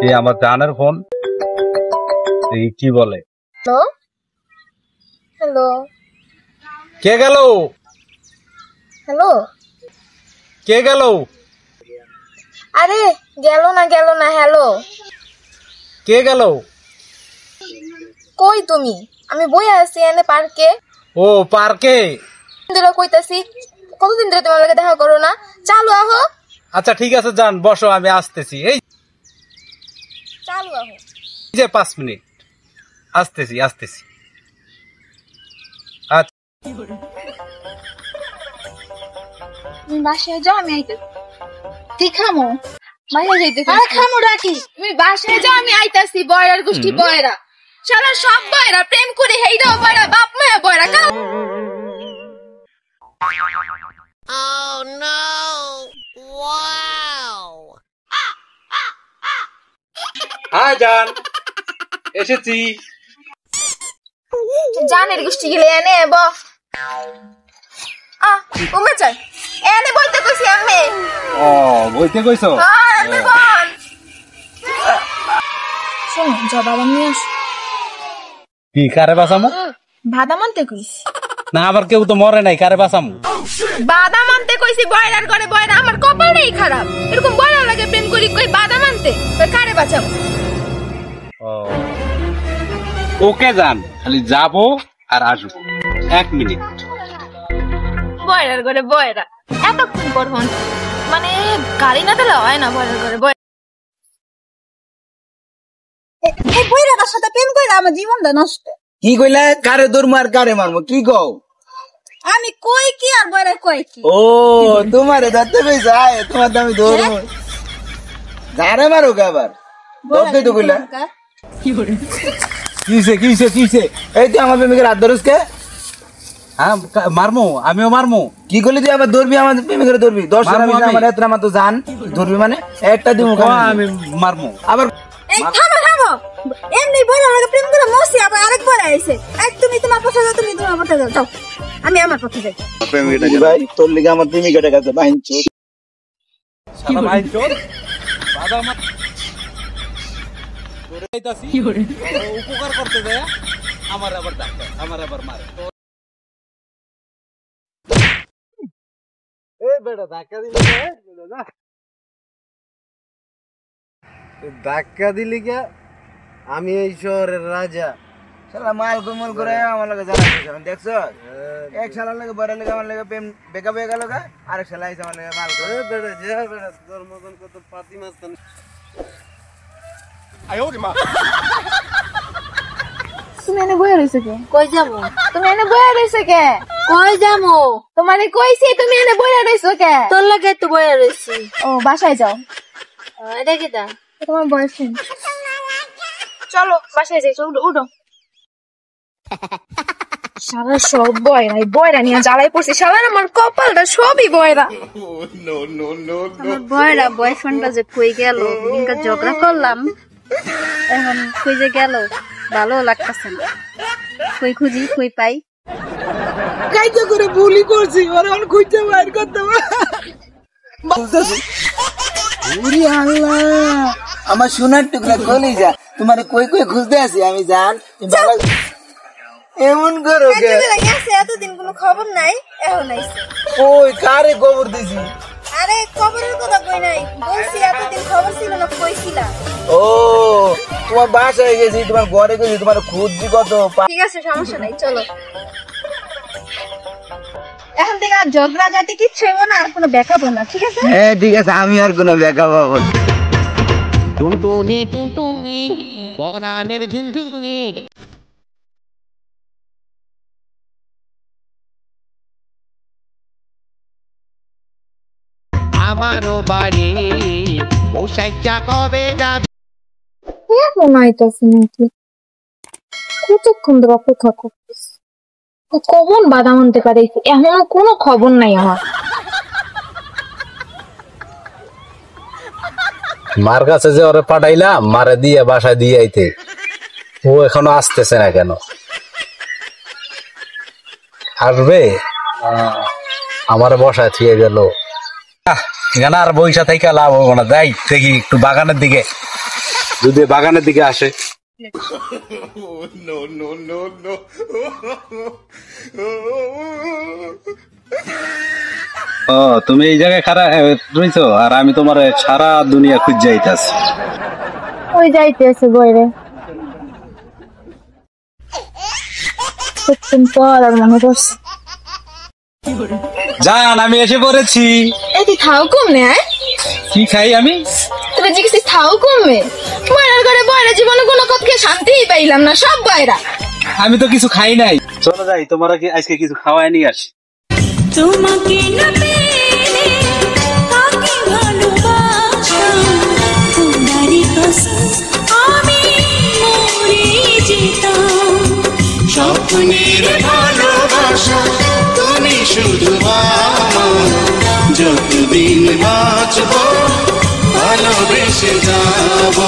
এই আমার জানের ফোন, এই কি বলে? হ্যালো হ্যালো কে গেল? হ্যালো, কে গেল? আরে গেল না হ্যালো। কে গেল? কই তুমি? আমি বই আছি এনে পার্কে। ও পার্কে। ধরে কইতাছি কতদিন ধরে তোমার লগে দেখা করো না, চালু আহো। আচ্ছা ঠিক আছে যান, বসো, আমি আসতেছি। এই চালু আহো। যে 5 মিনিট, আসতেছি। আচ্ছা তুমি বাসায় যাও, আমি আইতাছি। কি খামো? বাইরে যাইতেছি। আরে খামো রাখি। তুমি বাসায় যাও, আমি আইতাছি। বয়রার গোষ্ঠী বয়রা, সারা সব বয়রা প্রেম করে হেইরাও বয়রা, বাপ মায়া বয়রা। Oh no! Wow! হ্যাঁ জান, এসেছি। জানের গোষ্ঠী গেলে এনে উমে চাই এনে বলতে কইছি আমি। ও বইতে কইছো? আমি বল শোনো, যা বাদাম নিয়ে আস। কি কারে বাঁচামু? বাদাম আনতে কইছি। না আবার কেউ তো মরে নাই, কারে বাঁচামু? বাদাম আনতে কইছি। বয়রার করে বয়রা, আমার কপালটাই খারাপ। এরকম বয়রা লাগে প্রেম করি, কই বাদাম আনতে, তো কারে বাঁচাবো? ওকে যান, খালি যাবো আর আসবো। 1 মিনিট। বয়রার করে বয়রা এতক্ষণ পর হন, মানে গাড়ি না দিলে হয় না। বয়রার করে বয়রা, এই বয়রাটার সাথে প্রেম কইরা আমার জীবনটা নষ্ট। কি কইলা? কারে দৌড় আর কারে মারবো? কি কও? আমি কই কি আর বয়রা কই কি? ও তোমারে ধরতে পেয়েছে, তোমার তো আমি ধরবো। যারে মারো আবার ধরতে তো কইলা। কিছে এই তুই আমার প্রেমিকের হাত ধরস কে? হ্যাঁ মারমু, আমিও মারমু। কি করলি তুই? আবার ধরবি আমার প্রেমিকের? ধরবি 10 আমার এত আমার তো জান ধরবি, মানে একটা দিব আমি মারমু। আবার এই থামো এমনি বয়রা লাগে প্রেম করে মসি, আবার আরেক বয়রা আইছে। এই তুমি তোমার পথে যাও, তুমি তোমার পথে যাও, আমি আমার পথে যাই। ভাই তোর লিগে আমার প্রেমিকের কাছে বাইনছো। সারা ভাই চোর বাদাম তোরে আইতাছি উপকার করতে যায়, আমার আবার ডাক্তার, আমার আবার মারে। এই বেটা ধাক্কা দিলি না? ধাক্কা দিলি কে? আমি এই শহরের রাজা। শালা মাল কোমল করে আমার লগে জ্বালা দিছ, দেখছ? এক শালার লগে বড় লগে আমার লগে প্রেম বেকআপ হয়ে গেল গা, আরেক শালা আইছে আমার লগে মাল করে। বেটা যা বেটা, তোর মতন কত পাতি মাছ তো। আয়ো রে মা। তুমি এনে বইয়া রইছো কে? কই যাবো? তুমি এনে বইয়া রইছো কে? কই যাবো? তোমারে কইছি তুমি এনে বইয়া রইছো কে? তোর লাগে তো বইয়া রইছি। ও বাসায় যাও। এটা কি দা? তোমার বয়ফ্রেন্ড। চলো বাসায় যাই, চলো উঠো। সারা সব বয়রা নিয়ে জ্বালাই পড়ছি। সারা আমার কপালটা সবই বয়রা। আমার বয়রা বয়ফ্রেন্ডটা যে কই গেল, দিনকার ঝগড়া করলাম, এখন কই যে গেল ভালো লাগতেছে না। কই খুঁজি, কই পাই। কাইতে করে ভুলই করছি, ওরে এখন খুঁজতে বাইর করতে ওরে আল্লাহ, আমার সোনার টুকরা কলিজা, তোমার কই খুঁজতে আছি আমি জান। এমন করো কে? এতদিন কোনো খবর নাই, এখন আইছে। ওই কারে খবর দিছি? আরে খবরের কথা কই নাই, বলছি এতদিন খবর ছিল না, কইছিলা। ও তোমার বাসায় গেছি, তোমার ঘরে গেছি, তোমার খুঁজছি কত। ঠিক আছে সমস্যা নাই, চলো। এখন থেকে আর ঝগড়া জাতি কিচ্ছু হইব না, আর কোনো দেখাবো না, ঠিক আছে? হ্যাঁ ঠিক আছে, আমি আর কোনো দেখা পাবো না। টুনটুনি বনানের ঝুনঝুনি। আমারও বাড়ি পোশাকটা কবে যাবে? এখন আইতাছি নাকি? কতক্ষণ ধরে অপেক্ষা করতেছি, কখন বাদাম আনতে পারে, এখনো কোনো খবর নাই আমার। মার কাছে যে ওরে পাঠাইলাম, মারে দিয়ে বাসায় দিয়ে আইতে, ও এখনো আসতেছে না কেন? আসবে, আমার বসায় থুয়ে গেল। এখানে আর বইসা থেকে লাভ হবো না, যাই দেখি একটু বাগানের দিকে। যদি বাগানের দিকে আসে। ও তুমি এই জায়গায় খাড়া রইছো আর আমি তোমার সারা দুনিয়া খুঁজে যাইতাছি। ওই যাইতেছে বইরে কতক্ষণ পর আর মনে করছে জান আমি এসে পড়েছি। এটি থাও কমনে কি খাই আমি? তবে জিজ্ঞেস থাও কমে বয়রার ঘরে বয়রা জীবনে কোনো কথা শান্তিই পাইলাম না, সব বয়রা। আমি তো কিছু খাই নাই। চলো যাই, তোমরা কি আজকে কিছু খাওয়াই নিয়ে আসি। তোমাকে না পেলে কাকে ভালোবাসতাম, তোমারই কসম আমি মরে যেতাম। স্বপ্নের ভালোবাসা তুমি শুধু আমার, যতদিন বাঁচবো ভালোবেসে যাবো।